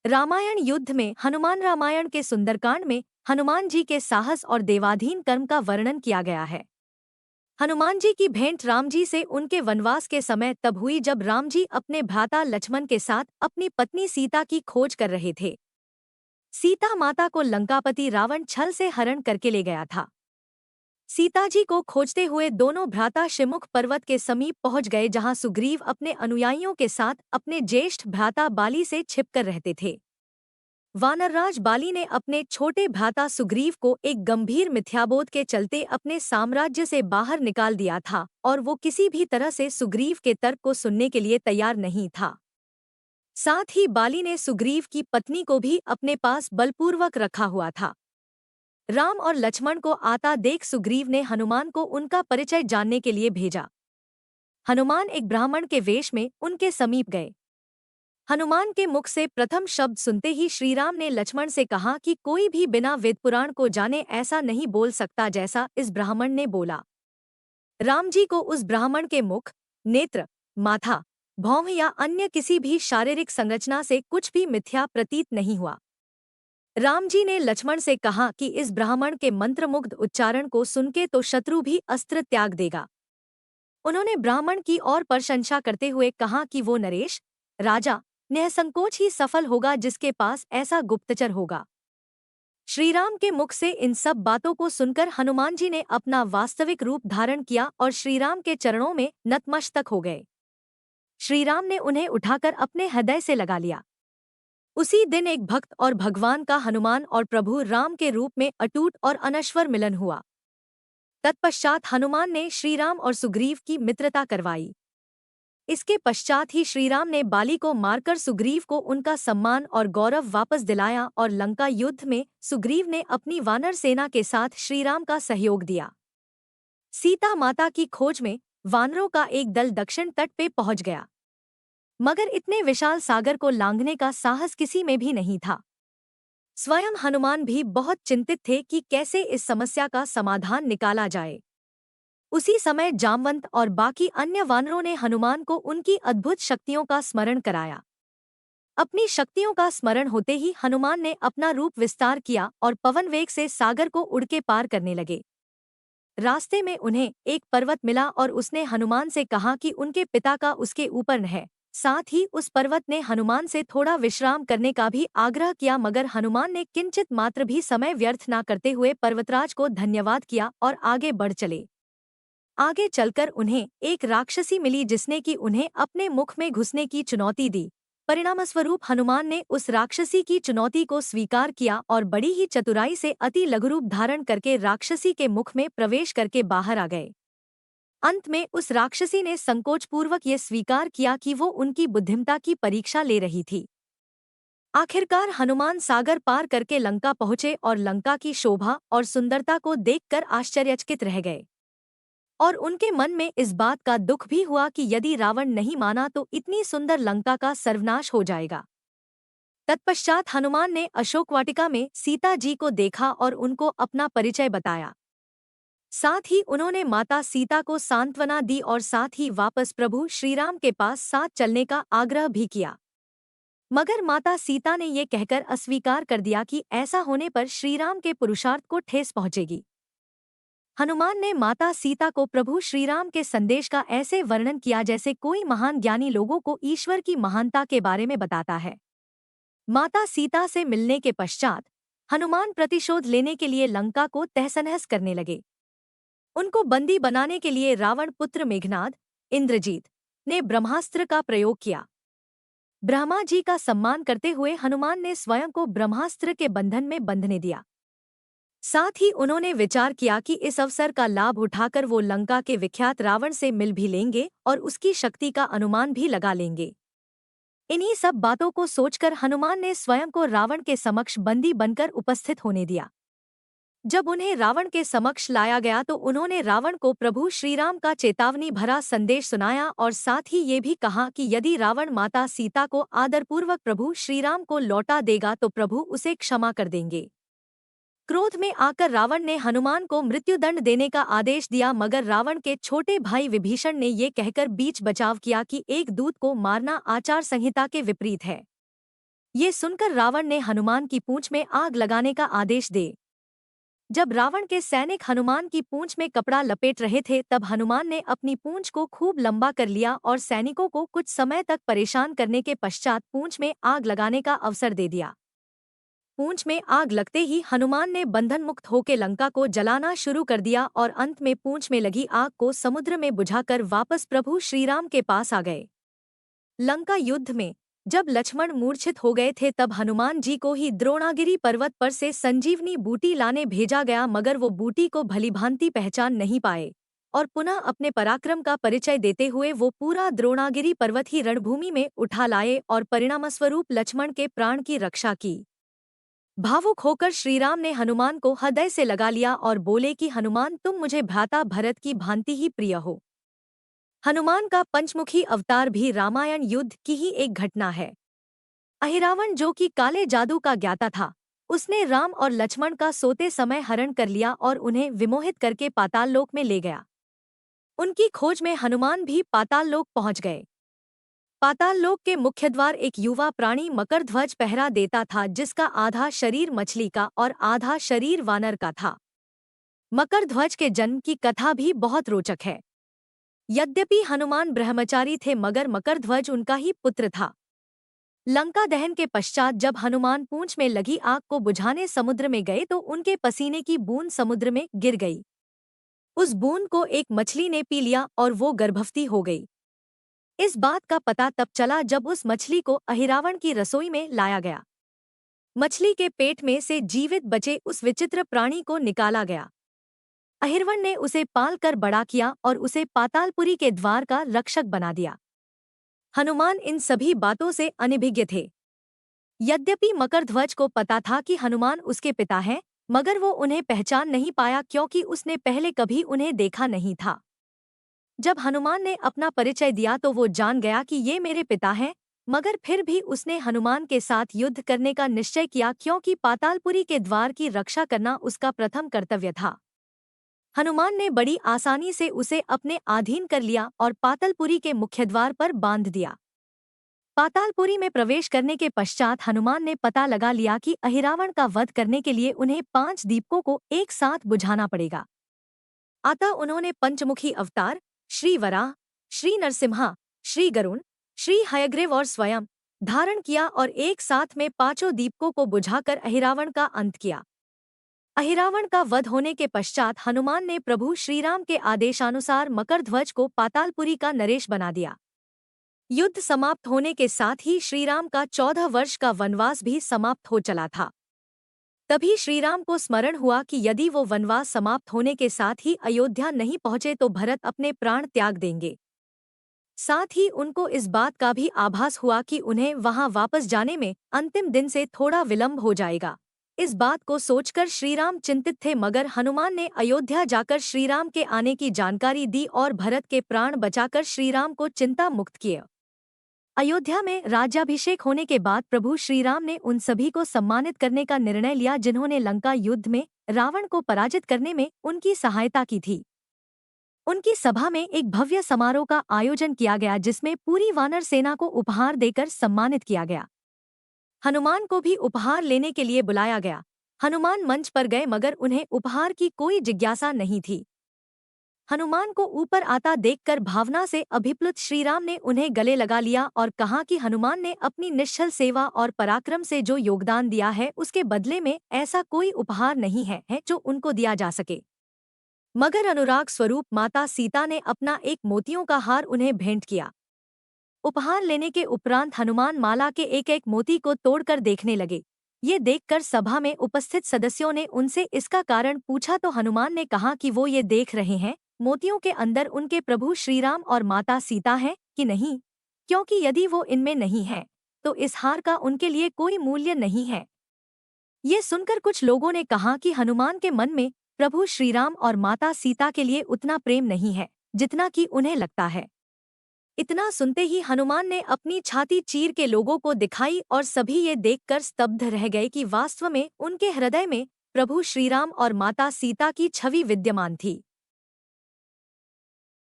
रामायण युद्ध में हनुमान। रामायण के सुंदरकांड में हनुमान जी के साहस और देवाधीन कर्म का वर्णन किया गया है। हनुमान जी की भेंट राम जी से उनके वनवास के समय तब हुई जब राम जी अपने भ्राता लक्ष्मण के साथ अपनी पत्नी सीता की खोज कर रहे थे। सीता माता को लंकापति रावण छल से हरण करके ले गया था। सीता जी को खोजते हुए दोनों भ्राता शिमुख पर्वत के समीप पहुंच गए, जहां सुग्रीव अपने अनुयायियों के साथ अपने ज्येष्ठ भ्राता बाली से छिपकर रहते थे। वानरराज बाली ने अपने छोटे भ्राता सुग्रीव को एक गंभीर मिथ्याबोध के चलते अपने साम्राज्य से बाहर निकाल दिया था और वो किसी भी तरह से सुग्रीव के तर्क को सुनने के लिए तैयार नहीं था। साथ ही बाली ने सुग्रीव की पत्नी को भी अपने पास बलपूर्वक रखा हुआ था। राम और लक्ष्मण को आता देख सुग्रीव ने हनुमान को उनका परिचय जानने के लिए भेजा। हनुमान एक ब्राह्मण के वेश में उनके समीप गए। हनुमान के मुख से प्रथम शब्द सुनते ही श्रीराम ने लक्ष्मण से कहा कि कोई भी बिना वेद पुराण को जाने ऐसा नहीं बोल सकता जैसा इस ब्राह्मण ने बोला। राम जी को उस ब्राह्मण के मुख, नेत्र, माथा, भौं या अन्य किसी भी शारीरिक संरचना से कुछ भी मिथ्या प्रतीत नहीं हुआ। राम जी ने लक्ष्मण से कहा कि इस ब्राह्मण के मंत्रमुग्ध उच्चारण को सुनके तो शत्रु भी अस्त्र त्याग देगा। उन्होंने ब्राह्मण की और प्रशंसा करते हुए कहा कि वो नरेश, राजा, निःसंकोच ही सफल होगा जिसके पास ऐसा गुप्तचर होगा। श्रीराम के मुख से इन सब बातों को सुनकर हनुमान जी ने अपना वास्तविक रूप धारण किया और श्रीराम के चरणों में नतमस्तक हो गए। श्रीराम ने उन्हें उठाकर अपने हृदय से लगा लिया। उसी दिन एक भक्त और भगवान का हनुमान और प्रभु राम के रूप में अटूट और अनश्वर मिलन हुआ। तत्पश्चात हनुमान ने श्रीराम और सुग्रीव की मित्रता करवाई। इसके पश्चात ही श्रीराम ने बाली को मारकर सुग्रीव को उनका सम्मान और गौरव वापस दिलाया और लंका युद्ध में सुग्रीव ने अपनी वानर सेना के साथ श्रीराम का सहयोग दिया। सीता माता की खोज में वानरों का एक दल दक्षिण तट पे पहुंच गया, मगर इतने विशाल सागर को लांघने का साहस किसी में भी नहीं था। स्वयं हनुमान भी बहुत चिंतित थे कि कैसे इस समस्या का समाधान निकाला जाए। उसी समय जामवंत और बाकी अन्य वानरों ने हनुमान को उनकी अद्भुत शक्तियों का स्मरण कराया। अपनी शक्तियों का स्मरण होते ही हनुमान ने अपना रूप विस्तार किया और पवन वेग से सागर को उड़ के पार करने लगे। रास्ते में उन्हें एक पर्वत मिला और उसने हनुमान से कहा कि उनके पिता का उसके ऊपर है। साथ ही उस पर्वत ने हनुमान से थोड़ा विश्राम करने का भी आग्रह किया, मगर हनुमान ने किंचित मात्र भी समय व्यर्थ न करते हुए पर्वतराज को धन्यवाद किया और आगे बढ़ चले। आगे चलकर उन्हें एक राक्षसी मिली जिसने कि उन्हें अपने मुख में घुसने की चुनौती दी। परिणामस्वरूप हनुमान ने उस राक्षसी की चुनौती को स्वीकार किया और बड़ी ही चतुराई से अति लघुरूप धारण करके राक्षसी के मुख में प्रवेश करके बाहर आ गए। अंत में उस राक्षसी ने संकोचपूर्वक ये स्वीकार किया कि वो उनकी बुद्धिमत्ता की परीक्षा ले रही थी। आखिरकार हनुमान सागर पार करके लंका पहुंचे और लंका की शोभा और सुंदरता को देखकर आश्चर्यचकित रह गए। और उनके मन में इस बात का दुख भी हुआ कि यदि रावण नहीं माना तो इतनी सुंदर लंका का सर्वनाश हो जाएगा। तत्पश्चात हनुमान ने अशोक वाटिका में सीता जी को देखा और उनको अपना परिचय बताया। साथ ही उन्होंने माता सीता को सांत्वना दी और साथ ही वापस प्रभु श्रीराम के पास साथ चलने का आग्रह भी किया, मगर माता सीता ने ये कहकर अस्वीकार कर दिया कि ऐसा होने पर श्रीराम के पुरुषार्थ को ठेस पहुंचेगी। हनुमान ने माता सीता को प्रभु श्रीराम के संदेश का ऐसे वर्णन किया जैसे कोई महान ज्ञानी लोगों को ईश्वर की महानता के बारे में बताता है। माता सीता से मिलने के पश्चात हनुमान प्रतिशोध लेने के लिए लंका को तहस-नहस करने लगे। उनको बंदी बनाने के लिए रावण पुत्र मेघनाद, इंद्रजीत, ने ब्रह्मास्त्र का प्रयोग किया। ब्रह्मा जी का सम्मान करते हुए हनुमान ने स्वयं को ब्रह्मास्त्र के बंधन में बंधने दिया। साथ ही उन्होंने विचार किया कि इस अवसर का लाभ उठाकर वो लंका के विख्यात रावण से मिल भी लेंगे और उसकी शक्ति का अनुमान भी लगा लेंगे। इन्हीं सब बातों को सोचकर हनुमान ने स्वयं को रावण के समक्ष बंदी बनकर उपस्थित होने दिया। जब उन्हें रावण के समक्ष लाया गया तो उन्होंने रावण को प्रभु श्रीराम का चेतावनी भरा संदेश सुनाया और साथ ही ये भी कहा कि यदि रावण माता सीता को आदरपूर्वक प्रभु श्रीराम को लौटा देगा तो प्रभु उसे क्षमा कर देंगे। क्रोध में आकर रावण ने हनुमान को मृत्युदंड देने का आदेश दिया, मगर रावण के छोटे भाई विभीषण ने ये कहकर बीच बचाव किया कि एक दूत को मारना आचार संहिता के विपरीत है। ये सुनकर रावण ने हनुमान की पूंछ में आग लगाने का आदेश दे। जब रावण के सैनिक हनुमान की पूंछ में कपड़ा लपेट रहे थे तब हनुमान ने अपनी पूंछ को खूब लंबा कर लिया और सैनिकों को कुछ समय तक परेशान करने के पश्चात पूंछ में आग लगाने का अवसर दे दिया। पूंछ में आग लगते ही हनुमान ने बंधन मुक्त होकर लंका को जलाना शुरू कर दिया और अंत में पूंछ में लगी आग को समुद्र में बुझाकर वापस प्रभु श्रीराम के पास आ गए। लंका युद्ध में जब लक्ष्मण मूर्छित हो गए थे तब हनुमान जी को ही द्रोणागिरी पर्वत पर से संजीवनी बूटी लाने भेजा गया, मगर वो बूटी को भलीभांति पहचान नहीं पाए और पुनः अपने पराक्रम का परिचय देते हुए वो पूरा द्रोणागिरी पर्वत ही रणभूमि में उठा लाए और परिणामस्वरूप लक्ष्मण के प्राण की रक्षा की। भावुक होकर श्रीराम ने हनुमान को हृदय से लगा लिया और बोले कि हनुमान, तुम मुझे भ्राता भरत की भांति ही प्रिय हो। हनुमान का पंचमुखी अवतार भी रामायण युद्ध की ही एक घटना है। अहिरावण जो कि काले जादू का ज्ञाता था, उसने राम और लक्ष्मण का सोते समय हरण कर लिया और उन्हें विमोहित करके पाताल लोक में ले गया। उनकी खोज में हनुमान भी पाताल लोक पहुंच गए। पाताल लोक के मुख्य द्वार एक युवा प्राणी मकरध्वज पहरा देता था, जिसका आधा शरीर मछली का और आधा शरीर वानर का था। मकरध्वज के जन्म की कथा भी बहुत रोचक है। यद्यपि हनुमान ब्रह्मचारी थे मगर मकरध्वज उनका ही पुत्र था। लंका दहन के पश्चात जब हनुमान पूंछ में लगी आग को बुझाने समुद्र में गए तो उनके पसीने की बूंद समुद्र में गिर गई। उस बूंद को एक मछली ने पी लिया और वो गर्भवती हो गई। इस बात का पता तब चला जब उस मछली को अहिरावण की रसोई में लाया गया। मछली के पेट में से जीवित बचे उस विचित्र प्राणी को निकाला गया। अहिरवण ने उसे पाल कर बड़ा किया और उसे पातालपुरी के द्वार का रक्षक बना दिया। हनुमान इन सभी बातों से अनभिज्ञ थे। यद्यपि मकरध्वज को पता था कि हनुमान उसके पिता हैं, मगर वो उन्हें पहचान नहीं पाया क्योंकि उसने पहले कभी उन्हें देखा नहीं था। जब हनुमान ने अपना परिचय दिया तो वो जान गया कि ये मेरे पिता हैं, मगर फिर भी उसने हनुमान के साथ युद्ध करने का निश्चय किया क्योंकि पातालपुरी के द्वार की रक्षा करना उसका प्रथम कर्तव्य था। हनुमान ने बड़ी आसानी से उसे अपने अधीन कर लिया और पातालपुरी के मुख्य द्वार पर बांध दिया। पातालपुरी में प्रवेश करने के पश्चात हनुमान ने पता लगा लिया कि अहिरावण का वध करने के लिए उन्हें 5 दीपकों को एक साथ बुझाना पड़ेगा। अतः उन्होंने पंचमुखी अवतार श्री वराह, श्री नरसिम्हा, श्री गरुण, श्री हयग्रीव और स्वयं धारण किया और एक साथ में 5 दीपकों को बुझाकर अहिरावण का अंत किया। अहिरावण का वध होने के पश्चात हनुमान ने प्रभु श्रीराम के आदेशानुसार मकरध्वज को पातालपुरी का नरेश बना दिया। युद्ध समाप्त होने के साथ ही श्रीराम का 14 वर्ष का वनवास भी समाप्त हो चला था। तभी श्रीराम को स्मरण हुआ कि यदि वो वनवास समाप्त होने के साथ ही अयोध्या नहीं पहुंचे तो भरत अपने प्राण त्याग देंगे। साथ ही उनको इस बात का भी आभास हुआ कि उन्हें वहां वापस जाने में अंतिम दिन से थोड़ा विलंब हो जाएगा। इस बात को सोचकर श्रीराम चिंतित थे, मगर हनुमान ने अयोध्या जाकर श्रीराम के आने की जानकारी दी और भरत के प्राण बचाकर श्रीराम को चिंता मुक्त किया। अयोध्या में राज्याभिषेक होने के बाद प्रभु श्रीराम ने उन सभी को सम्मानित करने का निर्णय लिया जिन्होंने लंका युद्ध में रावण को पराजित करने में उनकी सहायता की थी। उनकी सभा में एक भव्य समारोह का आयोजन किया गया जिसमें पूरी वानर सेना को उपहार देकर सम्मानित किया गया। हनुमान को भी उपहार लेने के लिए बुलाया गया। हनुमान मंच पर गए मगर उन्हें उपहार की कोई जिज्ञासा नहीं थी। हनुमान को ऊपर आता देखकर भावना से अभिप्लुत श्रीराम ने उन्हें गले लगा लिया और कहा कि हनुमान ने अपनी निश्चल सेवा और पराक्रम से जो योगदान दिया है उसके बदले में ऐसा कोई उपहार नहीं है जो उनको दिया जा सके। मगर अनुराग स्वरूप माता सीता ने अपना एक मोतियों का हार उन्हें भेंट किया। उपहार लेने के उपरांत हनुमान माला के एक एक मोती को तोड़कर देखने लगे। ये देखकर सभा में उपस्थित सदस्यों ने उनसे इसका कारण पूछा तो हनुमान ने कहा कि वो ये देख रहे हैं मोतियों के अंदर उनके प्रभु श्रीराम और माता सीता हैं कि नहीं, क्योंकि यदि वो इनमें नहीं है तो इस हार का उनके लिए कोई मूल्य नहीं है। ये सुनकर कुछ लोगों ने कहा कि हनुमान के मन में प्रभु श्रीराम और माता सीता के लिए उतना प्रेम नहीं है जितना कि उन्हें लगता है। इतना सुनते ही हनुमान ने अपनी छाती चीर के लोगों को दिखाई और सभी ये देखकर स्तब्ध रह गए कि वास्तव में उनके हृदय में प्रभु श्रीराम और माता सीता की छवि विद्यमान थी।